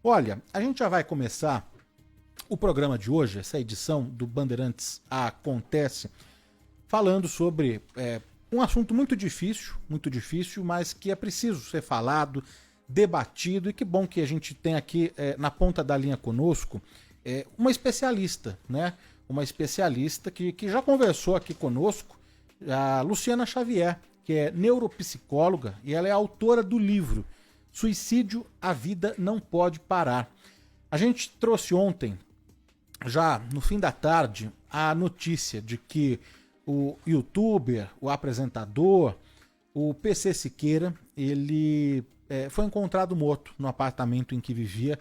Olha, a gente já vai começar o programa de hoje, essa edição do Bandeirantes Acontece, falando sobre um assunto muito difícil, mas que é preciso ser falado, debatido, e que bom que a gente tem aqui na ponta da linha conosco uma especialista, né? Uma especialista que já conversou aqui conosco, a Luciana Xavier, que é neuropsicóloga e ela é autora do livro Suicídio, a Vida Não Pode Parar. A gente trouxe ontem, já no fim da tarde, a notícia de que o youtuber, o apresentador, o PC Siqueira, ele foi encontrado morto no apartamento em que vivia,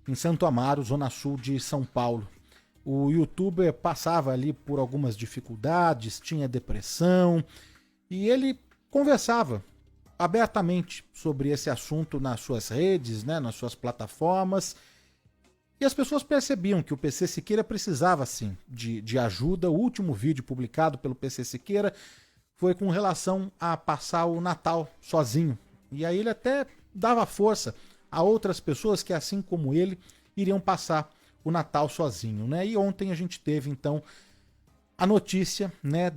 em Santo Amaro, zona sul de São Paulo. O youtuber passava ali por algumas dificuldades, tinha depressão, e ele conversava abertamente sobre esse assunto nas suas redes, né, nas suas plataformas, e as pessoas percebiam que o PC Siqueira precisava, sim, de ajuda. O último vídeo publicado pelo PC Siqueira foi com relação a passar o Natal sozinho. E aí ele até dava força a outras pessoas que, assim como ele, iriam passar o Natal sozinho, né? E ontem a gente teve, então, a notícia, né,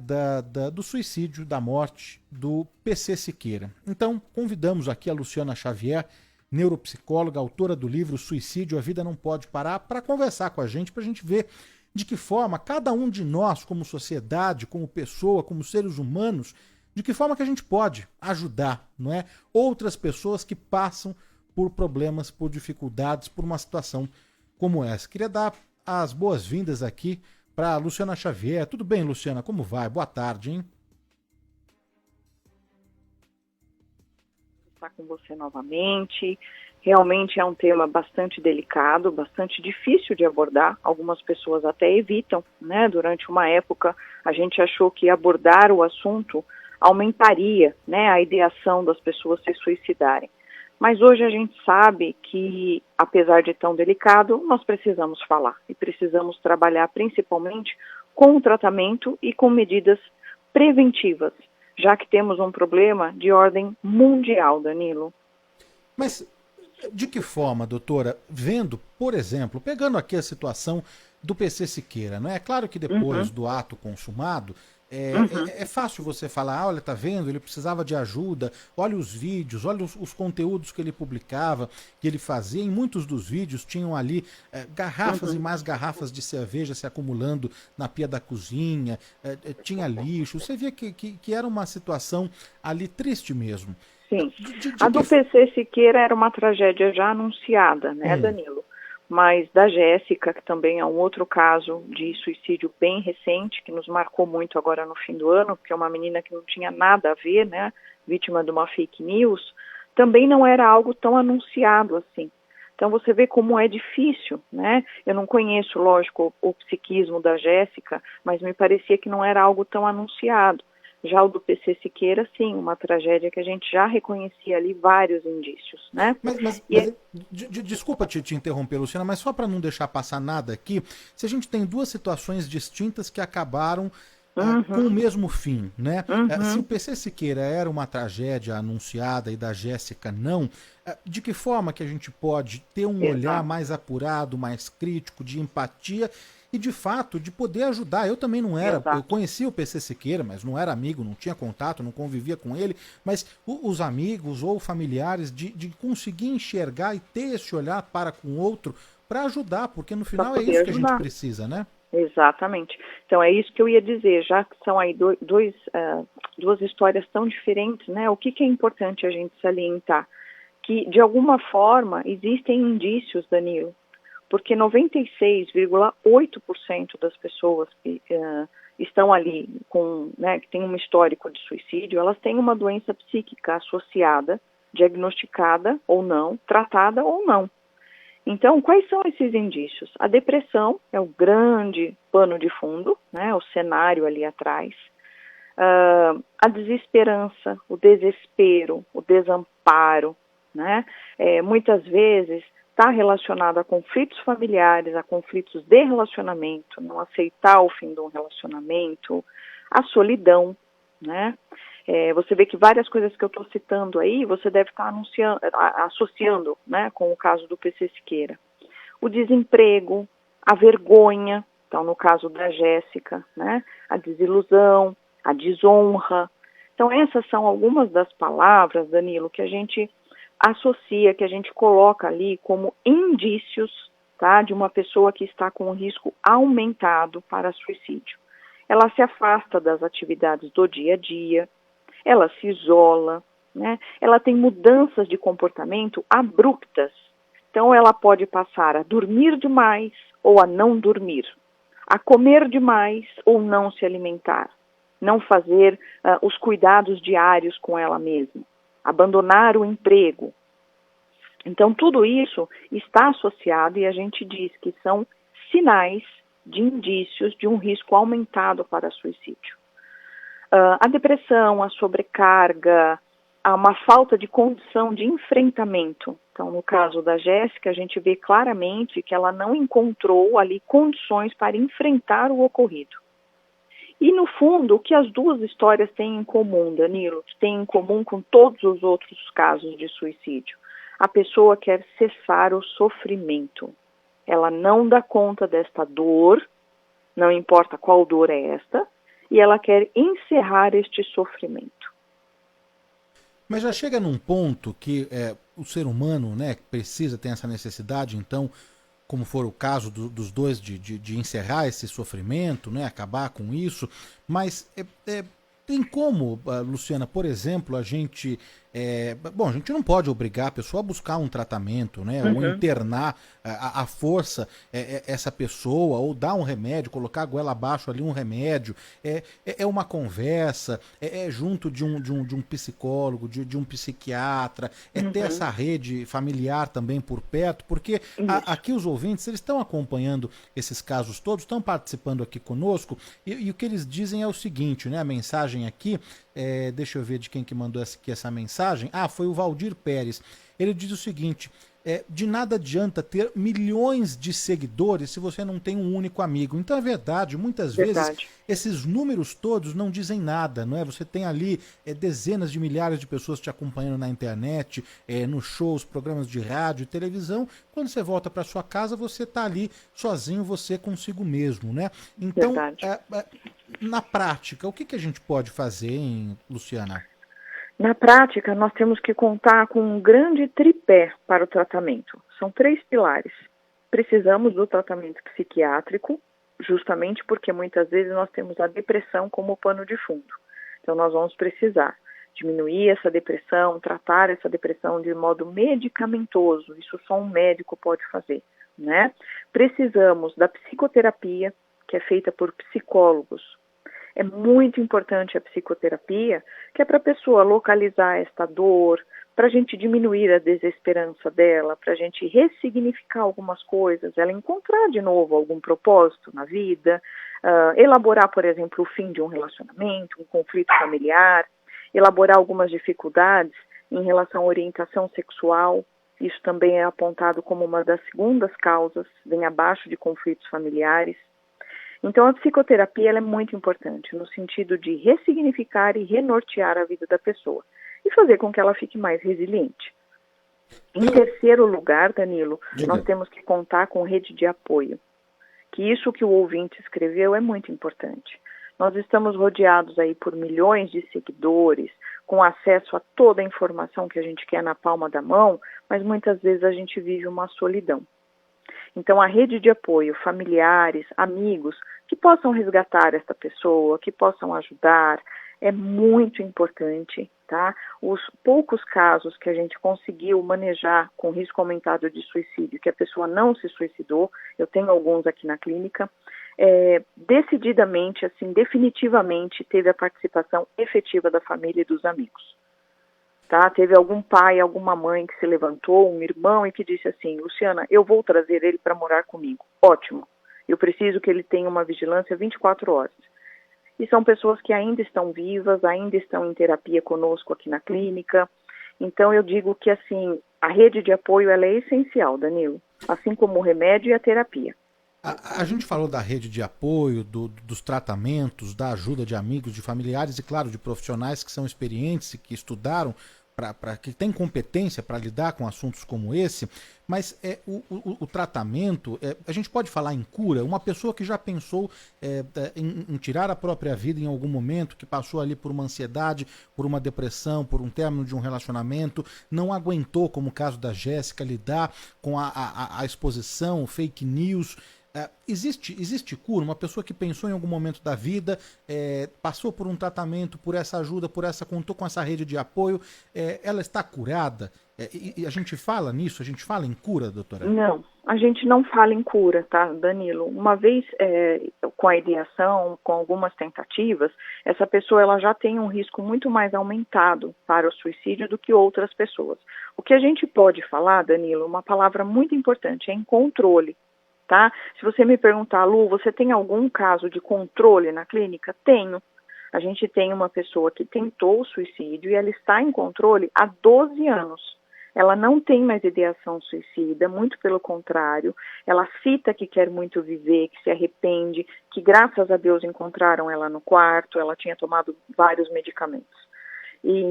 do suicídio, da morte do PC Siqueira. Então, convidamos aqui a Luciana Xavier, neuropsicóloga, autora do livro Suicídio, a Vida Não Pode Parar, para conversar com a gente, para a gente ver de que forma cada um de nós, como sociedade, como pessoa, como seres humanos, de que forma que a gente pode ajudar, não é, outras pessoas que passam por problemas, por dificuldades, por uma situação como essa. Queria dar as boas-vindas aqui para Luciana Xavier. Tudo bem, Luciana? Como vai? Boa tarde, hein? Estar com você novamente. Realmente é um tema bastante delicado, bastante difícil de abordar. Algumas pessoas até evitam, né? Durante uma época, a gente achou que abordar o assunto aumentaria, né, a ideação das pessoas se suicidarem. Mas hoje a gente sabe que, apesar de tão delicado, nós precisamos falar e precisamos trabalhar principalmente com o tratamento e com medidas preventivas, já que temos um problema de ordem mundial, Danilo. Mas de que forma, doutora, vendo, por exemplo, pegando aqui a situação do PC Siqueira, não é? Claro que depois do ato consumado, é fácil você falar, olha, tá vendo, ele precisava de ajuda, olha os vídeos, olha os conteúdos que ele publicava, que ele fazia. Em muitos dos vídeos tinham ali garrafas e mais garrafas de cerveja se acumulando na pia da cozinha, tinha lixo. Você via que era uma situação ali triste mesmo. Sim, a do PC Siqueira era uma tragédia já anunciada, né, Danilo? Mas da Jéssica, que também é um outro caso de suicídio bem recente, que nos marcou muito agora no fim do ano, porque é uma menina que não tinha nada a ver, né, vítima de uma fake news, também não era algo tão anunciado assim. Então você vê como é difícil, né? Eu não conheço, lógico, o psiquismo da Jéssica, mas me parecia que não era algo tão anunciado. Já o do PC Siqueira, sim, uma tragédia que a gente já reconhecia ali vários indícios, né? Desculpa te interromper, Luciana, mas só para não deixar passar nada aqui, se a gente tem duas situações distintas que acabaram com o mesmo fim, né? Se o PC Siqueira era uma tragédia anunciada e da Jéssica não, de que forma que a gente pode ter um olhar mais apurado, mais crítico, de empatia e, de fato, de poder ajudar? Eu também não era, eu conhecia o PC Siqueira, mas não era amigo, não tinha contato, não convivia com ele, mas os amigos ou familiares de conseguir enxergar e ter esse olhar para com o outro para ajudar, porque no final é isso que a gente precisa, né? Exatamente. Então é isso que eu ia dizer, já que são aí duas histórias tão diferentes, né? O que é importante a gente salientar? Que, de alguma forma, existem indícios, Danilo, porque 96,8% das pessoas que estão ali com, né, que têm um histórico de suicídio, elas têm uma doença psíquica associada, diagnosticada ou não, tratada ou não. Então, quais são esses indícios? A depressão é o grande pano de fundo, né, o cenário ali atrás. A desesperança, o desespero, o desamparo, né, muitas vezes está relacionado a conflitos familiares, a conflitos de relacionamento, não aceitar o fim de um relacionamento, a solidão, né? Você vê que várias coisas que eu estou citando aí, você deve estar associando, né, com o caso do PC Siqueira. O desemprego, a vergonha, então no caso da Jéssica, né, a desilusão, a desonra. Então essas são algumas das palavras, Danilo, que a gente associa, que a gente coloca ali como indícios, tá, de uma pessoa que está com um risco aumentado para suicídio. Ela se afasta das atividades do dia a dia, ela se isola, né? Ela tem mudanças de comportamento abruptas. Então, ela pode passar a dormir demais ou a não dormir, a comer demais ou não se alimentar, não fazer os cuidados diários com ela mesma, abandonar o emprego. Então, tudo isso está associado e a gente diz que são sinais de indícios de um risco aumentado para suicídio. A depressão, a sobrecarga, uma falta de condição de enfrentamento. Então, no caso da Jéssica, a gente vê claramente que ela não encontrou ali condições para enfrentar o ocorrido. E, no fundo, o que as duas histórias têm em comum, Danilo, que tem em comum com todos os outros casos de suicídio? A pessoa quer cessar o sofrimento. Ela não dá conta desta dor, não importa qual dor é esta, e ela quer encerrar este sofrimento. Mas já chega num ponto que o ser humano, né, precisa ter essa necessidade, então, como for o caso dos dois, de encerrar esse sofrimento, né, acabar com isso, mas tem como, Luciana, por exemplo, a gente... bom, a gente não pode obrigar a pessoa a buscar um tratamento, né? Ou internar à força essa pessoa, ou dar um remédio, colocar a goela abaixo ali um remédio. É uma conversa, junto de um psicólogo, de um psiquiatra, ter essa rede familiar também por perto, porque aqui os ouvintes, eles estão acompanhando esses casos todos, estão participando aqui conosco, e o que eles dizem é o seguinte, né? A mensagem aqui, deixa eu ver de quem que mandou essa mensagem. Foi o Valdir Pérez. Ele diz o seguinte: de nada adianta ter milhões de seguidores se você não tem um único amigo. Então é verdade, muitas vezes esses números todos não dizem nada, não é? Você tem ali dezenas de milhares de pessoas te acompanhando na internet, nos shows, programas de rádio e televisão. Quando você volta para sua casa, você está ali sozinho, você consigo mesmo, né? Então, na prática, o que a gente pode fazer, hein, Luciana? Na prática, nós temos que contar com um grande tripé para o tratamento. São 3 pilares. Precisamos do tratamento psiquiátrico, justamente porque muitas vezes nós temos a depressão como pano de fundo. Então, nós vamos precisar diminuir essa depressão, tratar essa depressão de modo medicamentoso. Isso só um médico pode fazer, né? Precisamos da psicoterapia, que é feita por psicólogos. É muito importante a psicoterapia, que é para a pessoa localizar esta dor, para a gente diminuir a desesperança dela, para a gente ressignificar algumas coisas, ela encontrar de novo algum propósito na vida, elaborar, por exemplo, o fim de um relacionamento, um conflito familiar, elaborar algumas dificuldades em relação à orientação sexual. Isso também é apontado como uma das segundas causas, vem abaixo de conflitos familiares. Então, a psicoterapia ela é muito importante, no sentido de ressignificar e renortear a vida da pessoa e fazer com que ela fique mais resiliente. Em terceiro lugar, Danilo, nós temos que contar com rede de apoio, que isso que o ouvinte escreveu é muito importante. Nós estamos rodeados aí por milhões de seguidores, com acesso a toda a informação que a gente quer na palma da mão, mas muitas vezes a gente vive uma solidão. Então, a rede de apoio, familiares, amigos, que possam resgatar esta pessoa, que possam ajudar, é muito importante, tá? Os poucos casos que a gente conseguiu manejar com risco aumentado de suicídio, que a pessoa não se suicidou, eu tenho alguns aqui na clínica, decididamente, assim, definitivamente teve a participação efetiva da família e dos amigos. Tá? Teve algum pai, alguma mãe que se levantou, um irmão, e que disse assim: Luciana, eu vou trazer ele para morar comigo. Ótimo. Eu preciso que ele tenha uma vigilância 24 horas. E são pessoas que ainda estão vivas, ainda estão em terapia conosco aqui na clínica. Então eu digo que assim, a rede de apoio ela é essencial, Danilo, assim como o remédio e a terapia. A gente falou da rede de apoio, dos tratamentos, da ajuda de amigos, de familiares e, claro, de profissionais que são experientes e que estudaram, que têm competência para lidar com assuntos como esse, mas o tratamento, a gente pode falar em cura? Uma pessoa que já pensou em tirar a própria vida em algum momento, que passou ali por uma ansiedade, por uma depressão, por um término de um relacionamento, não aguentou, como o caso da Jéssica, lidar com a exposição, fake news. Existe cura? Uma pessoa que pensou em algum momento da vida, passou por um tratamento, por essa ajuda, contou com essa rede de apoio, ela está curada? E a gente fala nisso? A gente fala em cura, doutora? Não, a gente não fala em cura, tá, Danilo? Uma vez com a ideação, com algumas tentativas, essa pessoa ela já tem um risco muito mais aumentado para o suicídio do que outras pessoas. O que a gente pode falar, Danilo, uma palavra muito importante, é em controle. Tá? Se você me perguntar, Lu, você tem algum caso de controle na clínica? Tenho. A gente tem uma pessoa que tentou o suicídio e ela está em controle há 12 anos. Ela não tem mais ideação suicida, muito pelo contrário. Ela cita que quer muito viver, que se arrepende, que graças a Deus encontraram ela no quarto, ela tinha tomado vários medicamentos.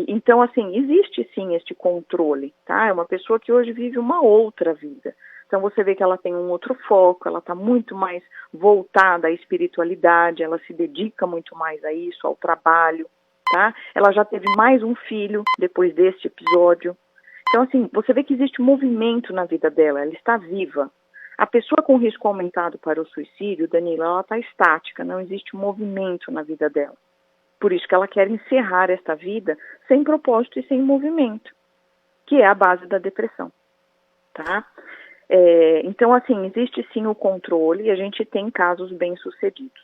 Então, assim, existe sim este controle, tá? É uma pessoa que hoje vive uma outra vida. Então você vê que ela tem um outro foco, ela está muito mais voltada à espiritualidade, ela se dedica muito mais a isso, ao trabalho, tá? Ela já teve mais um filho depois deste episódio. Então, assim, você vê que existe movimento na vida dela, ela está viva. A pessoa com risco aumentado para o suicídio, Danila, ela está estática, não existe movimento na vida dela. Por isso que ela quer encerrar esta vida sem propósito e sem movimento, que é a base da depressão, tá? Então, assim, existe sim o controle e a gente tem casos bem-sucedidos.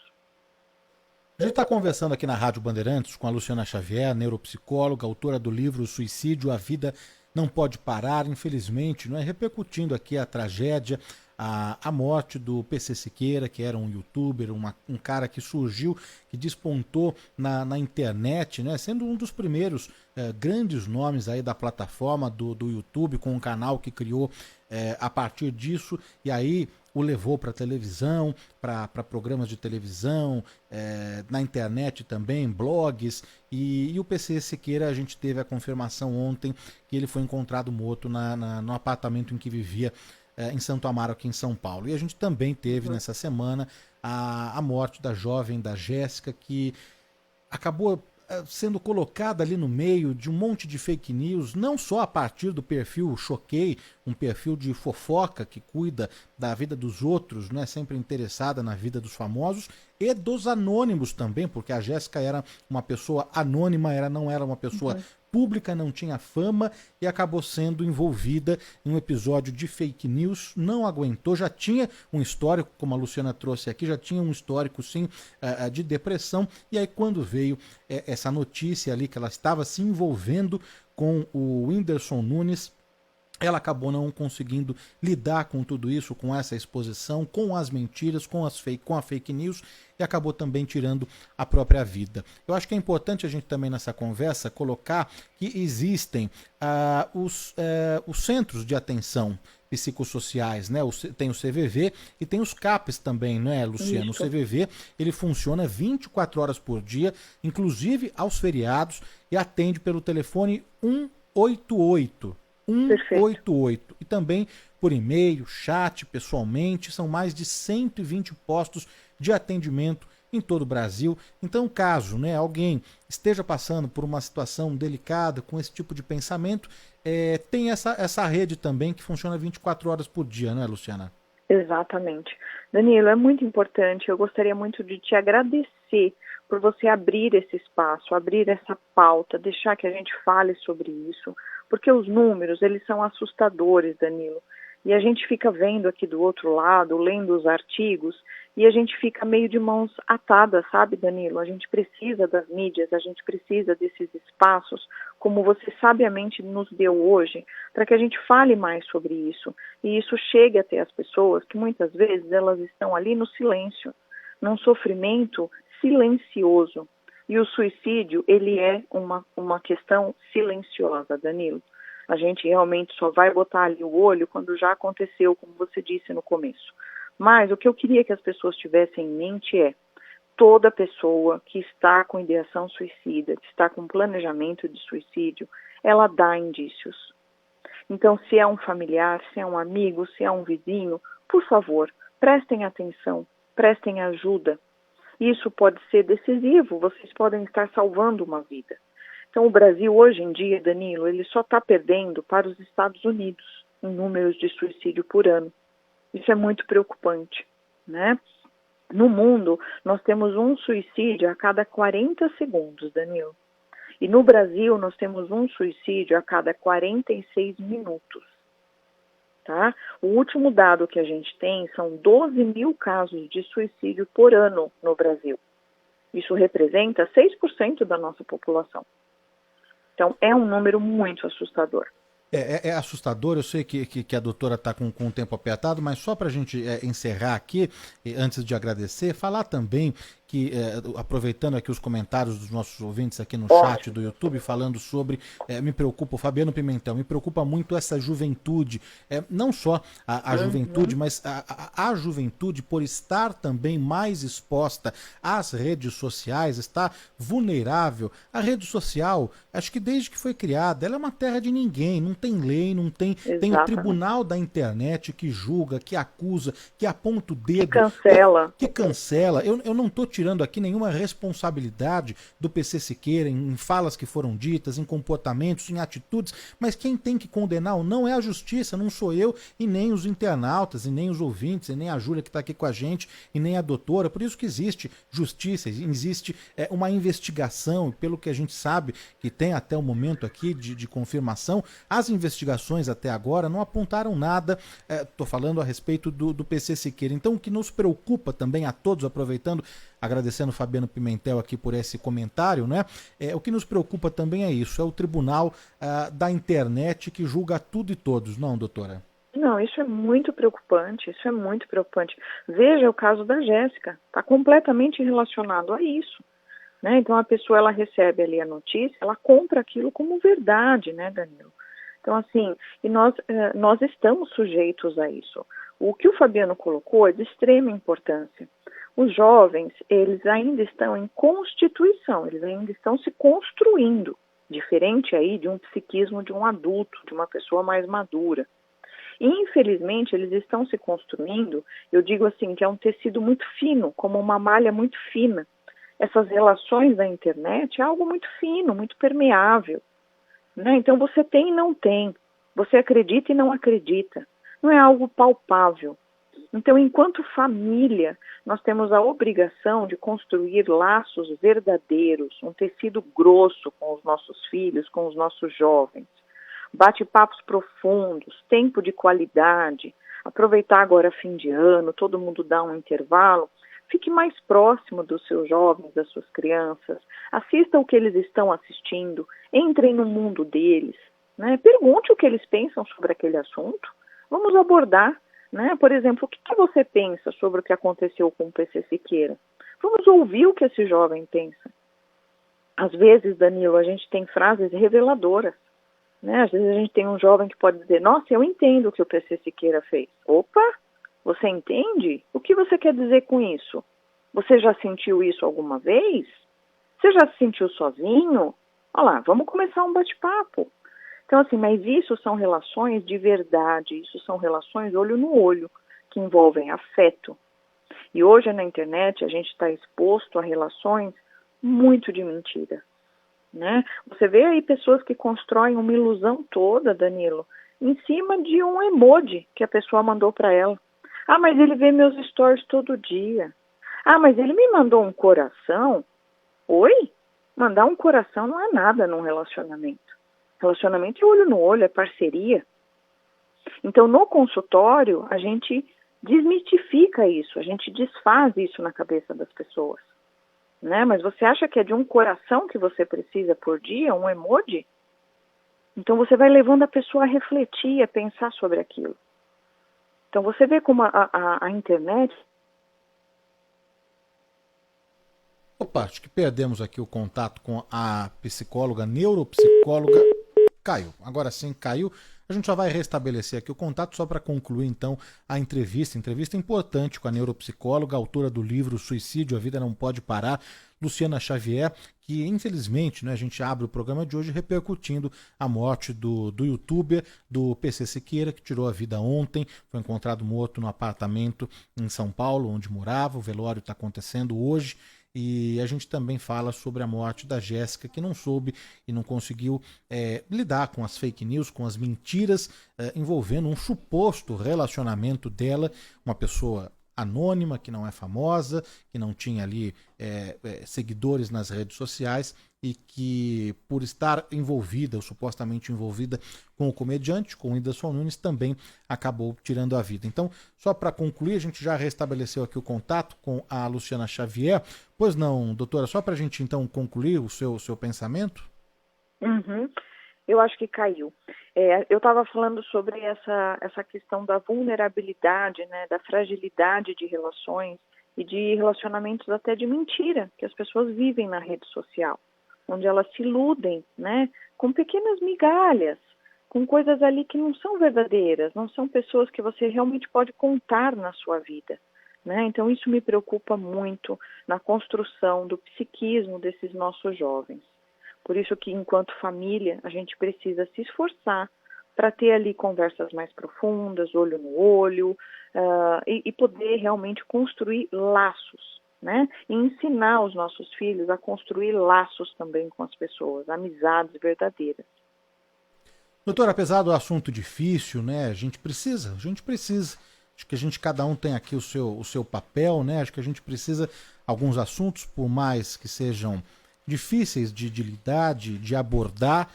A gente está conversando aqui na Rádio Bandeirantes com a Luciana Xavier, neuropsicóloga, autora do livro Suicídio, a Vida Não Pode Parar, infelizmente, não é, repercutindo aqui a tragédia, a morte do PC Siqueira, que era um youtuber, um cara que surgiu, que despontou na internet, né, sendo um dos primeiros grandes nomes aí da plataforma do YouTube, com um canal que criou a partir disso, e aí o levou para televisão, para programas de televisão, na internet também, blogs, e o PC Siqueira, a gente teve a confirmação ontem que ele foi encontrado morto no apartamento em que vivia em Santo Amaro, aqui em São Paulo. E a gente também teve nessa semana a morte da jovem, da Jéssica, que acabou sendo colocada ali no meio de um monte de fake news, não só a partir do perfil Choquei, um perfil de fofoca que cuida da vida dos outros, né, sempre interessada na vida dos famosos, e dos anônimos também, porque a Jéssica era uma pessoa anônima, não era uma pessoa pública, não tinha fama e acabou sendo envolvida em um episódio de fake news, não aguentou, já tinha um histórico, como a Luciana trouxe aqui, já tinha um histórico sim de depressão, e aí quando veio essa notícia ali que ela estava se envolvendo com o Whindersson Nunes, ela acabou não conseguindo lidar com tudo isso, com essa exposição, com as mentiras, com a fake news, e acabou também tirando a própria vida. Eu acho que é importante a gente também nessa conversa colocar que existem os centros de atenção psicossociais, né? Tem o CVV e tem os CAPs também, né, Luciano? Isso. O CVV, ele funciona 24 horas por dia, inclusive aos feriados, e atende pelo telefone 188. 188. E também por e-mail, chat, pessoalmente, são mais de 120 postos de atendimento em todo o Brasil. Então, caso alguém esteja passando por uma situação delicada com esse tipo de pensamento, tem essa rede também que funciona 24 horas por dia, né, Luciana? Exatamente. Danilo, é muito importante, eu gostaria muito de te agradecer por você abrir esse espaço, abrir essa pauta, deixar que a gente fale sobre isso, porque os números, eles são assustadores, Danilo, e a gente fica vendo aqui do outro lado, lendo os artigos, e a gente fica meio de mãos atadas, sabe, Danilo? A gente precisa das mídias, a gente precisa desses espaços, como você sabiamente nos deu hoje, para que a gente fale mais sobre isso, e isso chegue até as pessoas, que muitas vezes elas estão ali no silêncio, num sofrimento silencioso. E o suicídio, ele é uma questão silenciosa, Danilo. A gente realmente só vai botar ali o olho quando já aconteceu, como você disse no começo. Mas o que eu queria que as pessoas tivessem em mente é: toda pessoa que está com ideação suicida, que está com planejamento de suicídio, ela dá indícios. Então, se é um familiar, se é um amigo, se é um vizinho, por favor, prestem atenção, prestem ajuda. Isso pode ser decisivo, vocês podem estar salvando uma vida. Então, o Brasil, hoje em dia, Danilo, ele só está perdendo para os Estados Unidos em números de suicídio por ano. Isso é muito preocupante, né? No mundo, nós temos um suicídio a cada 40 segundos, Danilo. E no Brasil, nós temos um suicídio a cada 46 minutos. Tá? O último dado que a gente tem são 12 mil casos de suicídio por ano no Brasil. Isso representa 6% da nossa população. Então, é um número muito assustador. É assustador, eu sei que a doutora está com o tempo apertado, mas só para a gente encerrar aqui, antes de agradecer, falar também que, aproveitando aqui os comentários dos nossos ouvintes aqui no chat do YouTube, falando sobre, me preocupa, o Fabiano Pimentel, me preocupa muito essa juventude, não só a juventude, mas a juventude, por estar também mais exposta às redes sociais, está vulnerável. A rede social, acho que desde que foi criada, ela é uma terra de ninguém, não tem lei, não tem, tem o tribunal da internet que julga, que acusa, que aponta o dedo. Que cancela. Eu não estou tirando aqui nenhuma responsabilidade do PC Siqueira em falas que foram ditas, em comportamentos, em atitudes, mas quem tem que condenar ou não é a justiça, não sou eu e nem os internautas, e nem os ouvintes, e nem a Júlia que está aqui com a gente, e nem a doutora. Por isso que existe justiça, existe uma investigação, pelo que a gente sabe que tem até o momento aqui de confirmação, as investigações até agora não apontaram nada, estou falando a respeito do PC Siqueira. Então o que nos preocupa também a todos, aproveitando, agradecendo o Fabiano Pimentel aqui por esse comentário, né? O que nos preocupa também é isso, é o tribunal da internet que julga tudo e todos, não, doutora? Não, isso é muito preocupante, isso é muito preocupante. Veja o caso da Jéssica, está completamente relacionado a isso. Né? Então a pessoa, ela recebe ali a notícia, ela compra aquilo como verdade, né, Danilo? Então assim, e nós estamos sujeitos a isso. O que o Fabiano colocou é de extrema importância. Os jovens, eles ainda estão em constituição, eles ainda estão se construindo, diferente aí de um psiquismo de um adulto, de uma pessoa mais madura. E, infelizmente, eles estão se construindo, eu digo assim, que é um tecido muito fino, como uma malha muito fina. Essas relações da internet é algo muito fino, muito permeável. Né? Então você tem e não tem, você acredita e não acredita, não é algo palpável. Então, enquanto família, nós temos a obrigação de construir laços verdadeiros, um tecido grosso com os nossos filhos, com os nossos jovens, bate-papos profundos, tempo de qualidade, aproveitar agora fim de ano, todo mundo dá um intervalo, fique mais próximo dos seus jovens, das suas crianças, assista o que eles estão assistindo, entrem no mundo deles, né? Pergunte o que eles pensam sobre aquele assunto, vamos abordar, né? Por exemplo, o que você pensa sobre o que aconteceu com o PC Siqueira? Vamos ouvir o que esse jovem pensa. Às vezes, Danilo, a gente tem frases reveladoras, né? Às vezes a gente tem um jovem que pode dizer, nossa, eu entendo o que o PC Siqueira fez. Opa! Você entende? O que você quer dizer com isso? Você já sentiu isso alguma vez? Você já se sentiu sozinho? Olha lá, vamos começar um bate-papo. Então, assim, mas isso são relações de verdade, isso são relações olho no olho, que envolvem afeto. E hoje na internet a gente está exposto a relações muito de mentira. Né? Você vê aí pessoas que constroem uma ilusão toda, Danilo, em cima de um emoji que a pessoa mandou para ela. Ah, mas ele vê meus stories todo dia. Ah, mas ele me mandou um coração. Oi? Mandar um coração não é nada num relacionamento. Relacionamento é olho no olho, é parceria. Então, no consultório, a gente desmitifica isso, a gente desfaz isso na cabeça das pessoas. Né? Mas você acha que é de um coração que você precisa por dia, um emoji? Então, você vai levando a pessoa a refletir, a pensar sobre aquilo. Então, você vê como a internet... Opa, acho que perdemos aqui o contato com a psicóloga, neuropsicóloga Caiu. Agora sim, caiu. A gente já vai restabelecer aqui o contato só para concluir, então, a entrevista. Entrevista importante com a neuropsicóloga, autora do livro Suicídio, A Vida Não Pode Parar, Luciana Xavier, que infelizmente, né, a gente abre o programa de hoje repercutindo a morte do youtuber, do PC Siqueira, que tirou a vida ontem, foi encontrado morto no apartamento em São Paulo, onde morava. O velório está acontecendo hoje. E a gente também fala sobre a morte da Jéssica, que não soube e não conseguiu lidar com as fake news, com as mentiras envolvendo um suposto relacionamento dela, uma pessoa anônima, que não é famosa, que não tinha ali seguidores nas redes sociais e que, por estar envolvida, ou supostamente envolvida com o comediante, com o Whindersson Nunes, também acabou tirando a vida. Então, só para concluir, a gente já restabeleceu aqui o contato com a Luciana Xavier. Pois não, doutora, só para a gente então concluir o seu pensamento? Uhum. Eu acho que caiu. Eu estava falando sobre essa questão da vulnerabilidade, né, da fragilidade de relações e de relacionamentos até de mentira que as pessoas vivem na rede social, onde elas se iludem, né, com pequenas migalhas, com coisas ali que não são verdadeiras, não são pessoas que você realmente pode contar na sua vida, né? Então isso me preocupa muito na construção do psiquismo desses nossos jovens. Por isso que, enquanto família, a gente precisa se esforçar para ter ali conversas mais profundas, olho no olho, e poder realmente construir laços, né? E ensinar os nossos filhos a construir laços também com as pessoas, amizades verdadeiras. Doutora, apesar do assunto difícil, né, a gente precisa. Acho que cada um tem aqui o seu papel, né? Acho que a gente precisa, alguns assuntos, por mais que sejam difíceis de lidar, de abordar,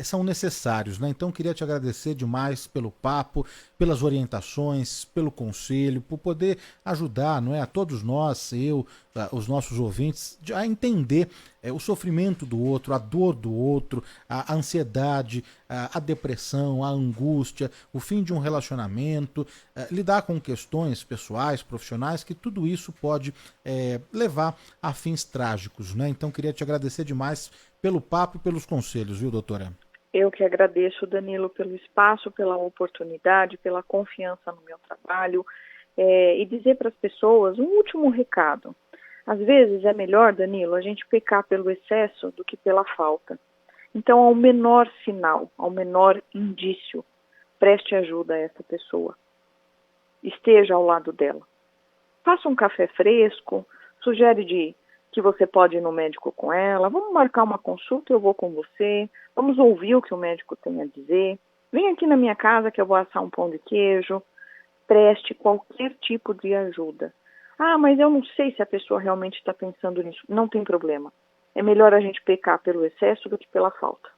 são necessários, né? Então queria te agradecer demais pelo papo, pelas orientações, pelo conselho, por poder ajudar, não é, a todos nós, os nossos ouvintes, a entender o sofrimento do outro, a dor do outro, a ansiedade, a depressão, a angústia, o fim de um relacionamento, lidar com questões pessoais, profissionais, que tudo isso pode levar a fins trágicos, né? Então queria te agradecer demais pelo papo e pelos conselhos, viu, doutora? Eu que agradeço, Danilo, pelo espaço, pela oportunidade, pela confiança no meu trabalho, e dizer para as pessoas um último recado. Às vezes é melhor, Danilo, a gente pecar pelo excesso do que pela falta. Então, ao menor sinal, ao menor indício, preste ajuda a essa pessoa. Esteja ao lado dela. Faça um café fresco, sugere que você pode ir no médico com ela, vamos marcar uma consulta, eu vou com você, vamos ouvir o que o médico tem a dizer, vem aqui na minha casa que eu vou assar um pão de queijo, preste qualquer tipo de ajuda. Ah, mas eu não sei se a pessoa realmente está pensando nisso. Não tem problema. É melhor a gente pecar pelo excesso do que pela falta.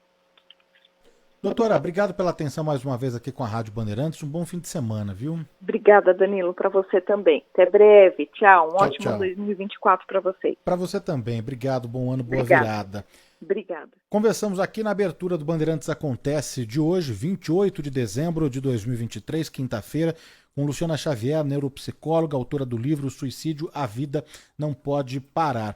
Doutora, obrigado pela atenção mais uma vez aqui com a Rádio Bandeirantes. Um bom fim de semana, viu? Obrigada, Danilo, para você também. Até breve. Tchau. Ótimo tchau. 2024 para você. Para você também. Obrigado. Bom ano, boa virada. Obrigada. Conversamos aqui na abertura do Bandeirantes Acontece de hoje, 28 de dezembro de 2023, quinta-feira, com Luciana Xavier, neuropsicóloga, autora do livro Suicídio, A Vida Não Pode Parar.